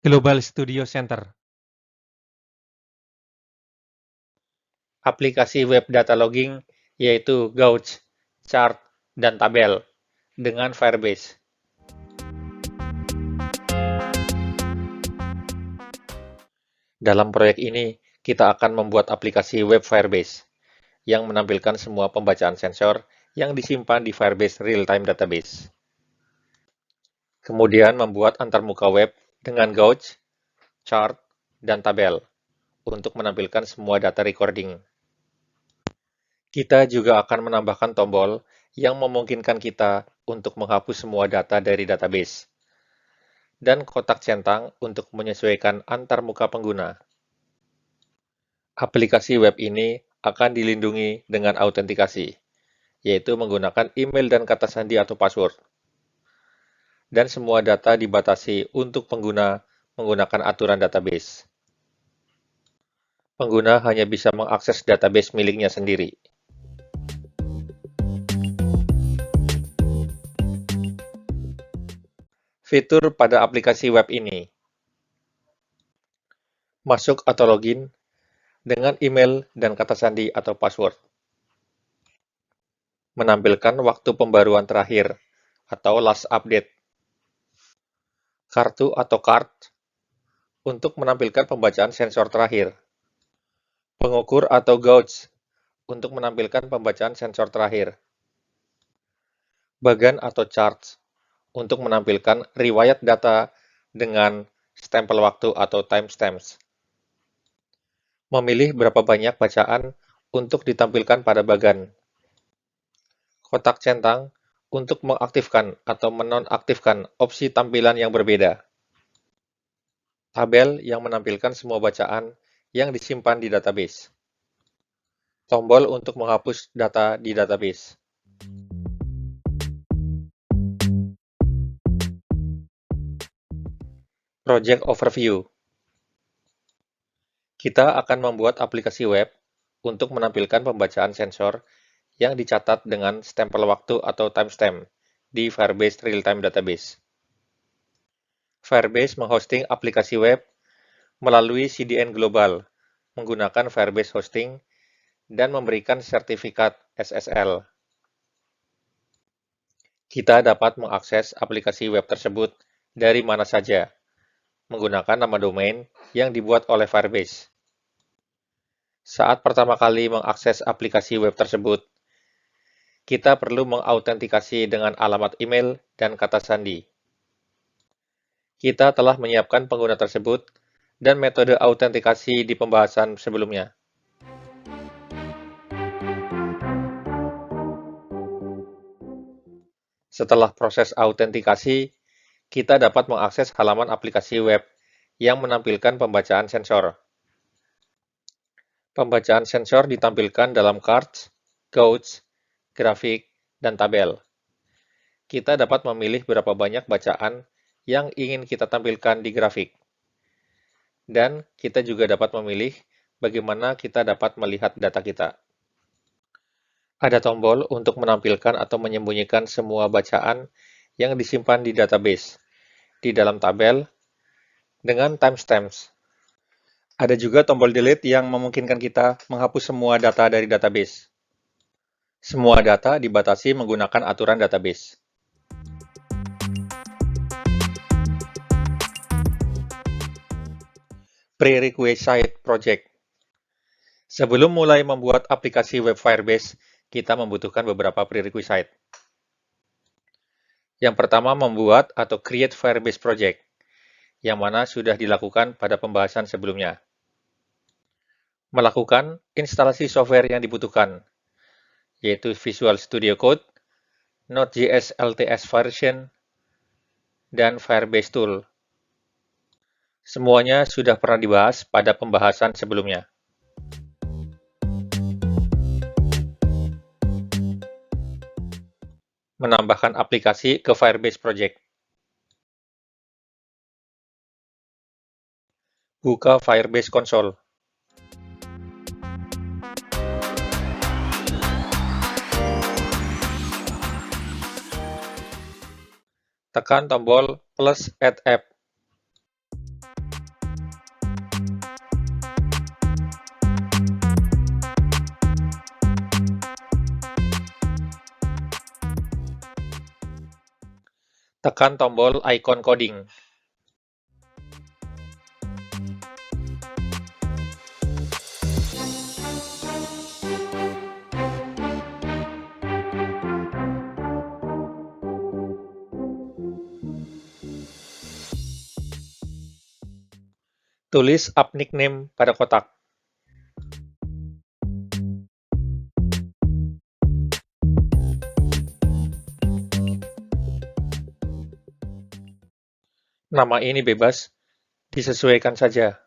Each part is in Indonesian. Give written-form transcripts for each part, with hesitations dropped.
Global Studio Center. Aplikasi web data logging yaitu Gauge, Chart, dan Tabel dengan Firebase. Dalam proyek ini, kita akan membuat aplikasi web Firebase yang menampilkan semua pembacaan sensor yang disimpan di Firebase Real-Time Database. Kemudian membuat antarmuka web dengan Gauge, Chart, dan Tabel untuk menampilkan semua data recording. Kita juga akan menambahkan tombol yang memungkinkan kita untuk menghapus semua data dari database, dan kotak centang untuk menyesuaikan antarmuka pengguna. Aplikasi web ini akan dilindungi dengan autentikasi, yaitu menggunakan email dan kata sandi atau password. Dan semua data dibatasi untuk pengguna menggunakan aturan database. Pengguna hanya bisa mengakses database miliknya sendiri. Fitur pada aplikasi web ini: masuk atau login dengan email dan kata sandi atau password. Menampilkan waktu pembaruan terakhir atau last update. Kartu atau card untuk menampilkan pembacaan sensor terakhir. Pengukur atau gauge untuk menampilkan pembacaan sensor terakhir. Bagan atau charts untuk menampilkan riwayat data dengan stempel waktu atau timestamps. Memilih berapa banyak bacaan untuk ditampilkan pada bagan. Kotak centang untuk mengaktifkan atau menonaktifkan opsi tampilan yang berbeda. Tabel yang menampilkan semua bacaan yang disimpan di database. Tombol untuk menghapus data di database. Project Overview. Kita akan membuat aplikasi web untuk menampilkan pembacaan sensor yang dicatat dengan stempel waktu atau timestamp di Firebase Real-Time Database. Firebase menghosting aplikasi web melalui CDN global menggunakan Firebase Hosting dan memberikan sertifikat SSL. Kita dapat mengakses aplikasi web tersebut dari mana saja menggunakan nama domain yang dibuat oleh Firebase. Saat pertama kali mengakses aplikasi web tersebut, kita perlu mengautentikasi dengan alamat email dan kata sandi. Kita telah menyiapkan pengguna tersebut dan metode autentikasi di pembahasan sebelumnya. Setelah proses autentikasi, kita dapat mengakses halaman aplikasi web yang menampilkan pembacaan sensor. Pembacaan sensor ditampilkan dalam cards, gauge, grafik, dan tabel. Kita dapat memilih berapa banyak bacaan yang ingin kita tampilkan di grafik. Dan kita juga dapat memilih bagaimana kita dapat melihat data kita. Ada tombol untuk menampilkan atau menyembunyikan semua bacaan yang disimpan di database di dalam tabel dengan timestamps. Ada juga tombol delete yang memungkinkan kita menghapus semua data dari database. Semua data dibatasi menggunakan aturan database. Prerequisite Project. Sebelum mulai membuat aplikasi web Firebase, kita membutuhkan beberapa prerequisite. Yang pertama, membuat atau create Firebase Project, yang mana sudah dilakukan pada pembahasan sebelumnya. Melakukan instalasi software yang dibutuhkan, yaitu Visual Studio Code, Node.js LTS version, dan Firebase Tool. Semuanya sudah pernah dibahas pada pembahasan sebelumnya. Menambahkan aplikasi ke Firebase Project. Buka Firebase Console. Tekan tombol plus Add App. Tekan tombol ikon coding. Tulis app nickname pada kotak. Nama ini bebas, disesuaikan saja.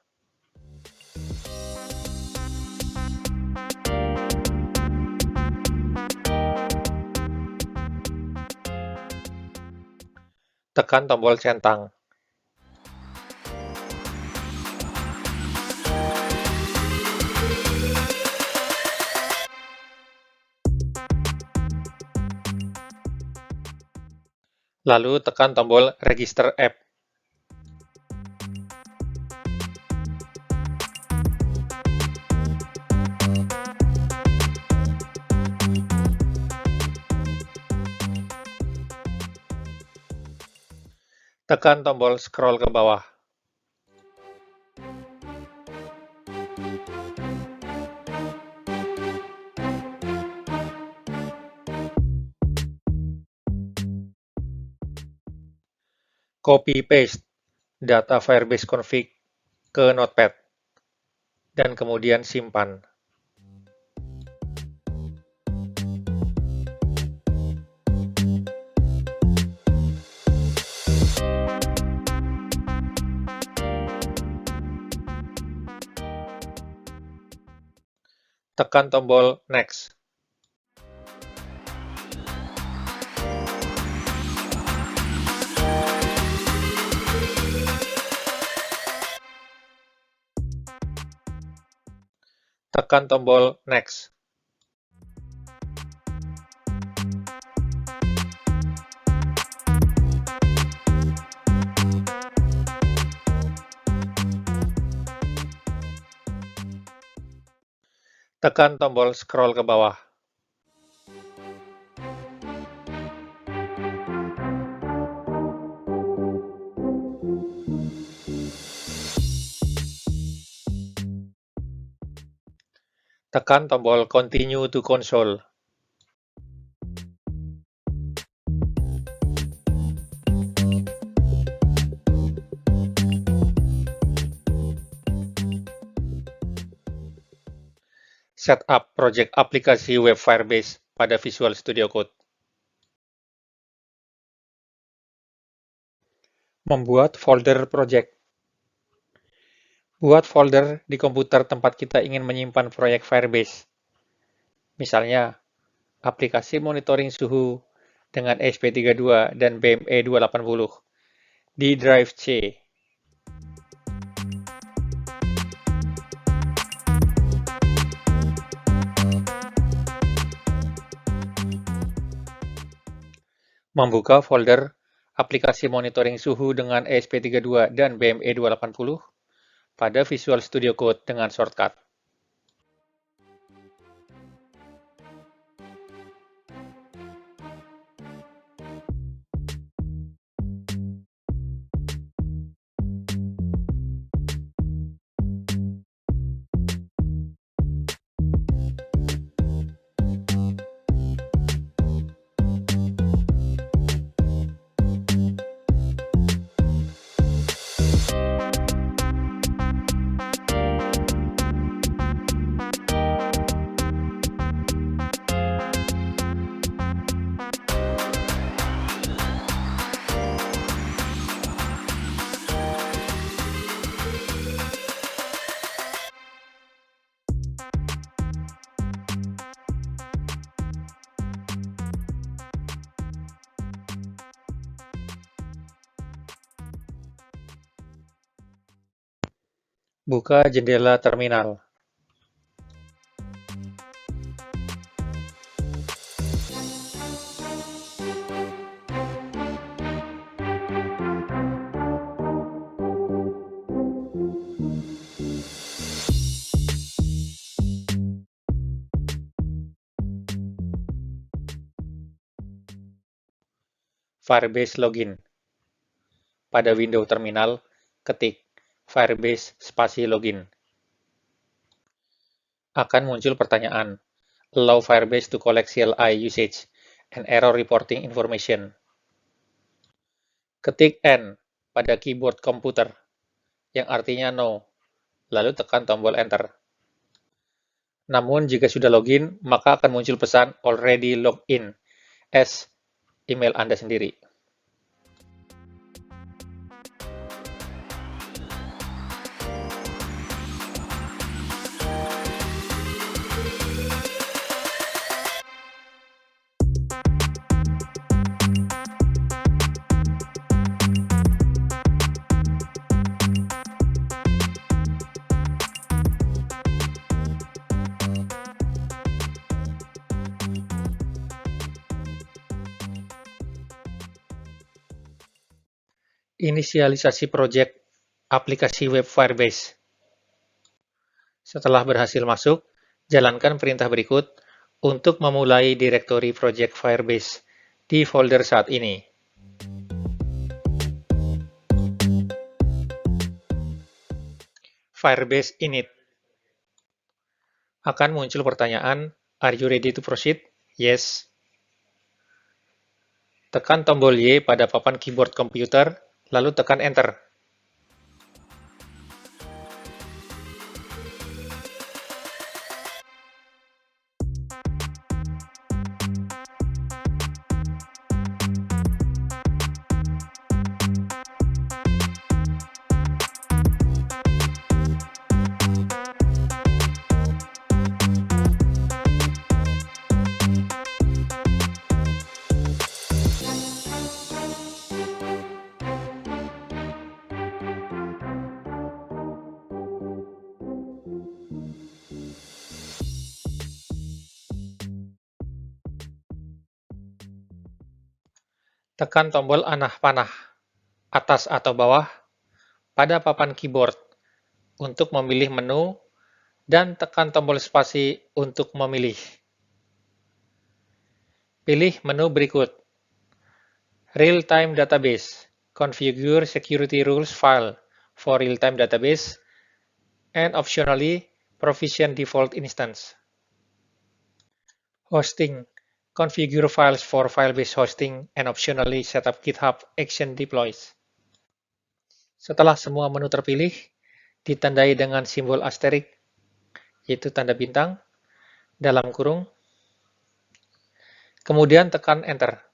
Tekan tombol centang. Lalu tekan tombol Register App. Tekan tombol scroll ke bawah. Copy-paste data Firebase config ke Notepad, dan kemudian simpan. Tekan tombol Next. Tekan tombol Next. Tekan tombol scroll ke bawah. Tekan tombol Continue to Console. Setup project aplikasi web Firebase pada Visual Studio Code. Membuat folder project. Buat folder di komputer tempat kita ingin menyimpan proyek Firebase. Misalnya, aplikasi monitoring suhu dengan ESP32 dan BME280 di drive C. Membuka folder aplikasi monitoring suhu dengan ESP32 dan BME280 pada Visual Studio Code dengan shortcut. Buka jendela terminal. Firebase login. pada window terminal, ketik Firebase spasi login. Akan muncul pertanyaan, allow Firebase to collect CLI usage and error reporting information. Ketik N pada keyboard komputer, yang artinya no, lalu tekan tombol Enter. Namun jika sudah login, maka akan muncul pesan already logged in as email Anda sendiri. Inisialisasi proyek aplikasi web Firebase. Setelah berhasil masuk, jalankan perintah berikut untuk memulai direktori proyek Firebase di folder saat ini. Firebase init. Akan muncul pertanyaan, are you ready to proceed? Yes. Tekan tombol Y pada papan keyboard komputer, lalu tekan Enter. Tekan tombol panah, atas atau bawah, pada papan keyboard untuk memilih menu, dan tekan tombol spasi untuk memilih. Pilih menu berikut. Real-time database. Configure security rules file for real-time database, and optionally, provision default instance. Hosting. Configure files for file-based hosting and optionally set up GitHub Action Deploys. Setelah semua menu terpilih, ditandai dengan simbol asterik, yaitu tanda bintang, dalam kurung, kemudian tekan Enter.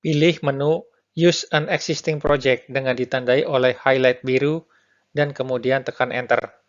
Pilih menu Use an existing project dengan ditandai oleh highlight biru, dan kemudian tekan Enter.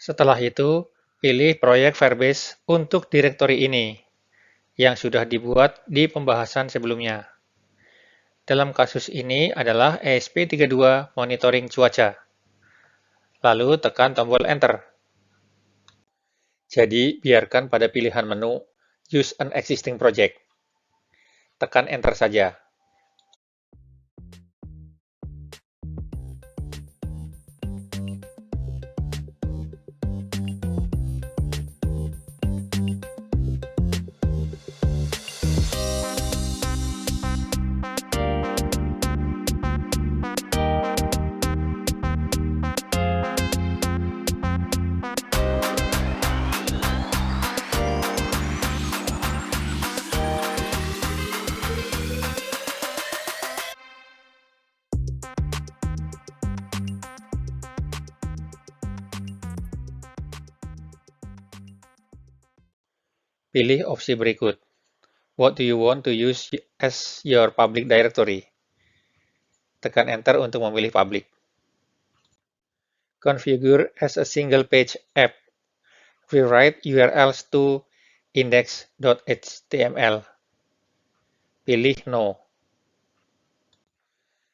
Setelah itu, pilih proyek Firebase untuk direktori ini, yang sudah dibuat di pembahasan sebelumnya. Dalam kasus ini adalah ESP32 Monitoring Cuaca. Lalu tekan tombol Enter. Jadi, biarkan pada pilihan menu Use an existing project. Tekan Enter saja. Pilih opsi berikut. What do you want to use as your public directory? Tekan Enter untuk memilih public. Configure as a single page app. Rewrite URLs to index.html. Pilih No.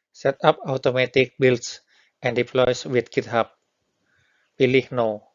Set up automatic builds and deploys with GitHub. Pilih No.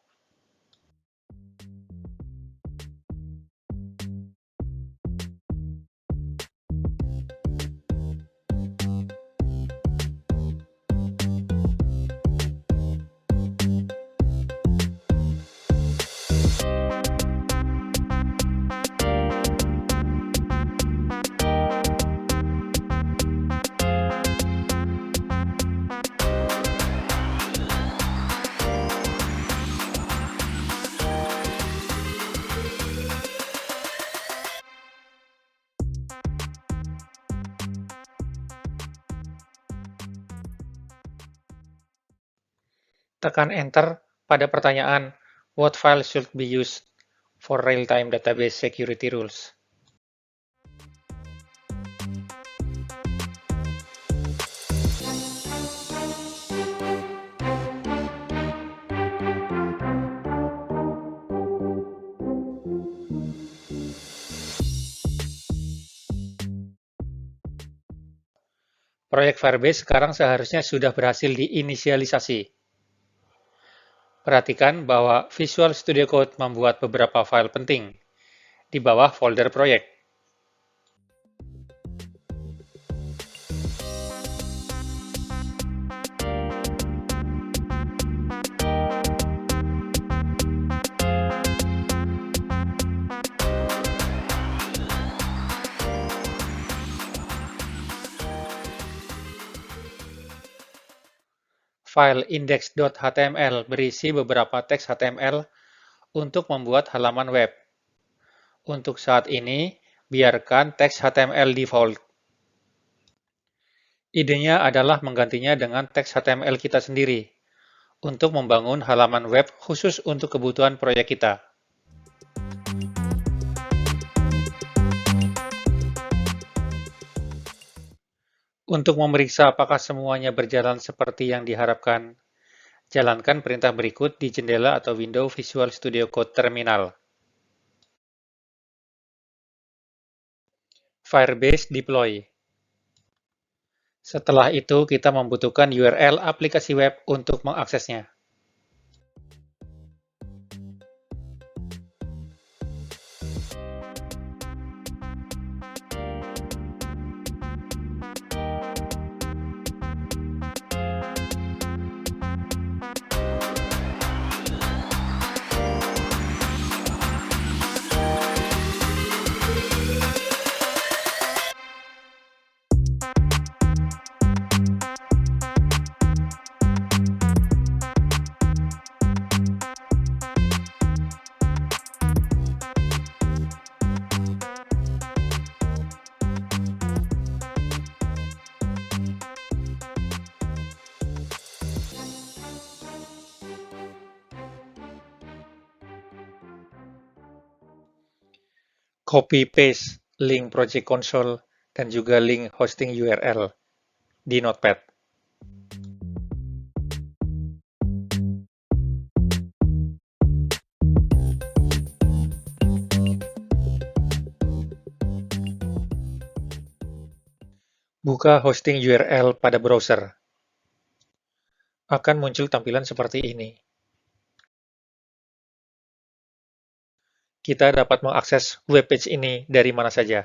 Tekan Enter pada pertanyaan What file should be used for real-time database security rules? Proyek Firebase sekarang seharusnya sudah berhasil diinisialisasi. Perhatikan bahwa Visual Studio Code membuat beberapa file penting di bawah folder proyek. File index.html berisi beberapa teks HTML untuk membuat halaman web. Untuk saat ini, biarkan teks HTML default. Idenya adalah menggantinya dengan teks HTML kita sendiri untuk membangun halaman web khusus untuk kebutuhan proyek kita. Untuk memeriksa apakah semuanya berjalan seperti yang diharapkan, jalankan perintah berikut di jendela atau window Visual Studio Code Terminal. Firebase Deploy. Setelah itu, kita membutuhkan URL aplikasi web untuk mengaksesnya. Copy-paste link Project Console dan juga link hosting URL di Notepad. Buka hosting URL pada browser. Akan muncul tampilan seperti ini. Kita dapat mengakses web page ini dari mana saja.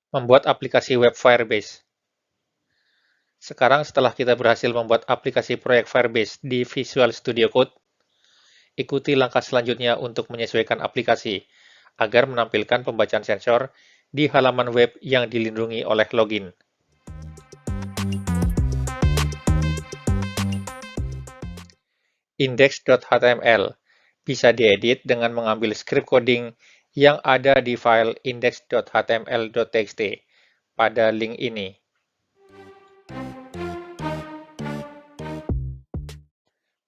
Membuat aplikasi web Firebase. Sekarang setelah kita berhasil membuat aplikasi proyek Firebase di Visual Studio Code, ikuti langkah selanjutnya untuk menyesuaikan aplikasi agar menampilkan pembacaan sensor di halaman web yang dilindungi oleh login. Index.html bisa diedit dengan mengambil script coding yang ada di file index.html.txt pada link ini.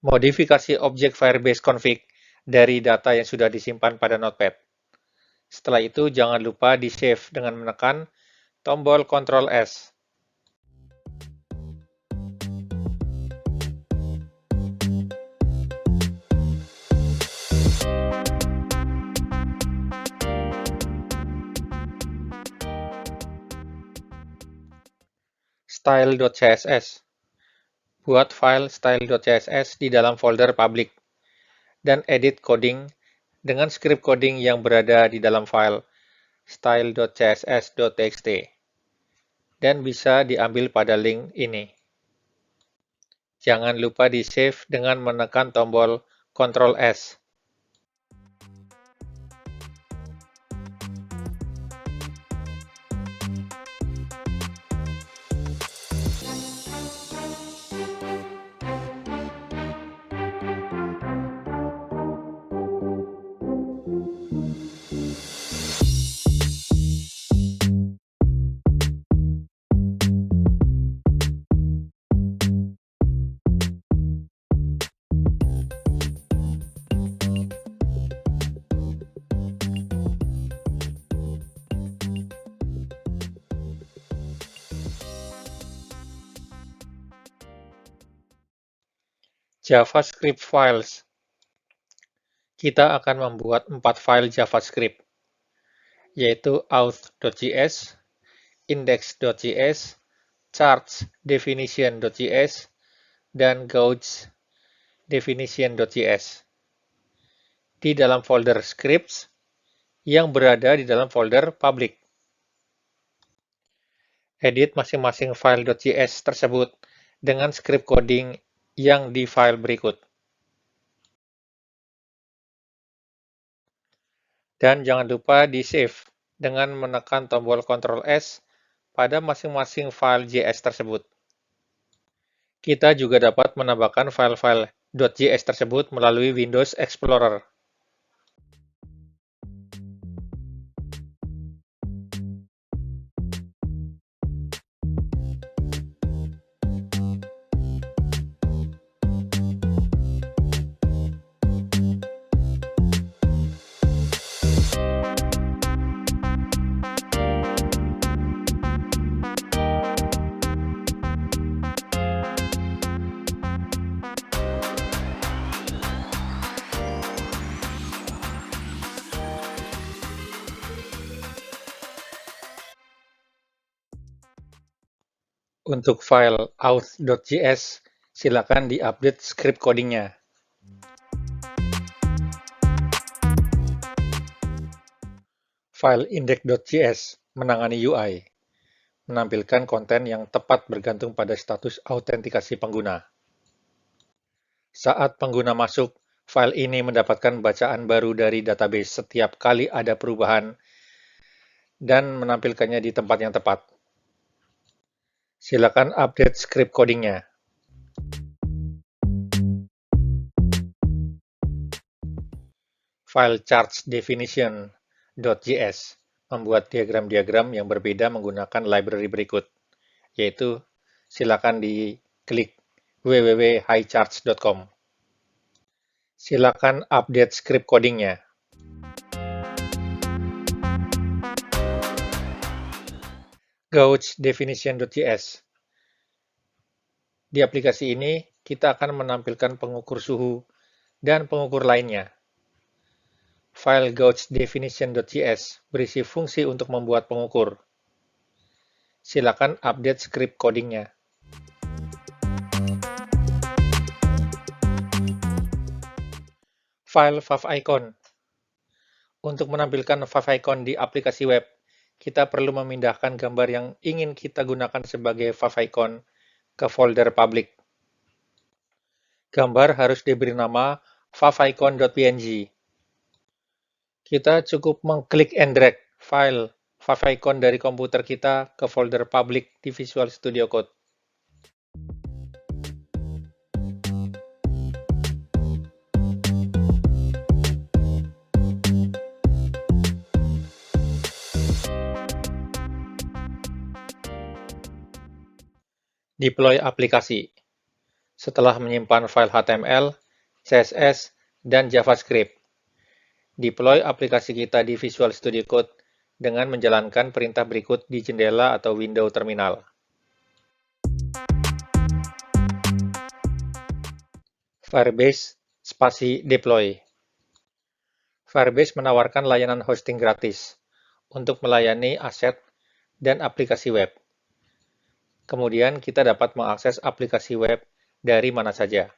Modifikasi objek Firebase config dari data yang sudah disimpan pada Notepad. Setelah itu, jangan lupa di-save dengan menekan tombol Ctrl S. Style.css. Buat file style.css di dalam folder public, dan edit coding dengan script coding yang berada di dalam file style.css.txt, dan bisa diambil pada link ini. Jangan lupa di-save dengan menekan tombol Ctrl S. JavaScript files. Kita akan membuat 4 file JavaScript, yaitu auth.js, index.js, charts.definition.js, dan gauge.definition.js di dalam folder scripts yang berada di dalam folder public. Edit masing-masing file .js tersebut dengan script coding yang di file berikut. Dan jangan lupa di-save dengan menekan tombol Ctrl S pada masing-masing file JS tersebut. Kita juga dapat menambahkan file-file .js tersebut melalui Windows Explorer. Untuk file auth.js, silakan di-update script codingnya. File index.js menangani UI, menampilkan konten yang tepat bergantung pada status autentikasi pengguna. Saat pengguna masuk, file ini mendapatkan bacaan baru dari database setiap kali ada perubahan dan menampilkannya di tempat yang tepat. Silakan update script codingnya. File charts.definition.js membuat diagram-diagram yang berbeda menggunakan library berikut, yaitu silakan diklik www.highcharts.com. Silakan update script codingnya. Gauge.definition.js. Di aplikasi ini, kita akan menampilkan pengukur suhu dan pengukur lainnya. File gauge.definition.js berisi fungsi untuk membuat pengukur. Silakan update script codingnya. File favicon. Untuk menampilkan favicon di aplikasi web, kita perlu memindahkan gambar yang ingin kita gunakan sebagai favicon ke folder public. Gambar harus diberi nama favicon.png. Kita cukup mengklik and drag file favicon dari komputer kita ke folder public di Visual Studio Code. Deploy aplikasi. Setelah menyimpan file HTML, CSS, dan JavaScript, deploy aplikasi kita di Visual Studio Code dengan menjalankan perintah berikut di jendela atau window terminal. Firebase spasi deploy. Firebase menawarkan layanan hosting gratis untuk melayani aset dan aplikasi web. Kemudian kita dapat mengakses aplikasi web dari mana saja.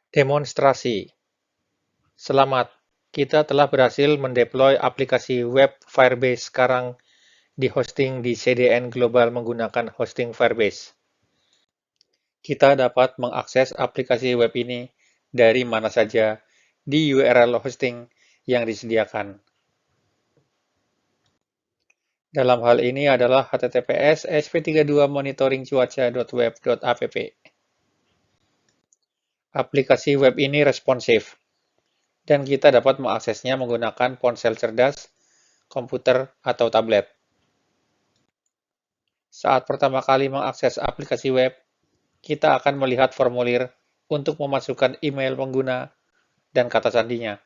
Demonstrasi. Selamat, kita telah berhasil mendeploy aplikasi web Firebase sekarang di hosting di CDN Global menggunakan hosting Firebase. Kita dapat mengakses aplikasi web ini dari mana saja di URL hosting yang disediakan. Dalam hal ini adalah https://sp32monitoringcuaca.web.app. Aplikasi web ini responsif, dan kita dapat mengaksesnya menggunakan ponsel cerdas, komputer, atau tablet. Saat pertama kali mengakses aplikasi web, kita akan melihat formulir untuk memasukkan email pengguna dan kata sandinya.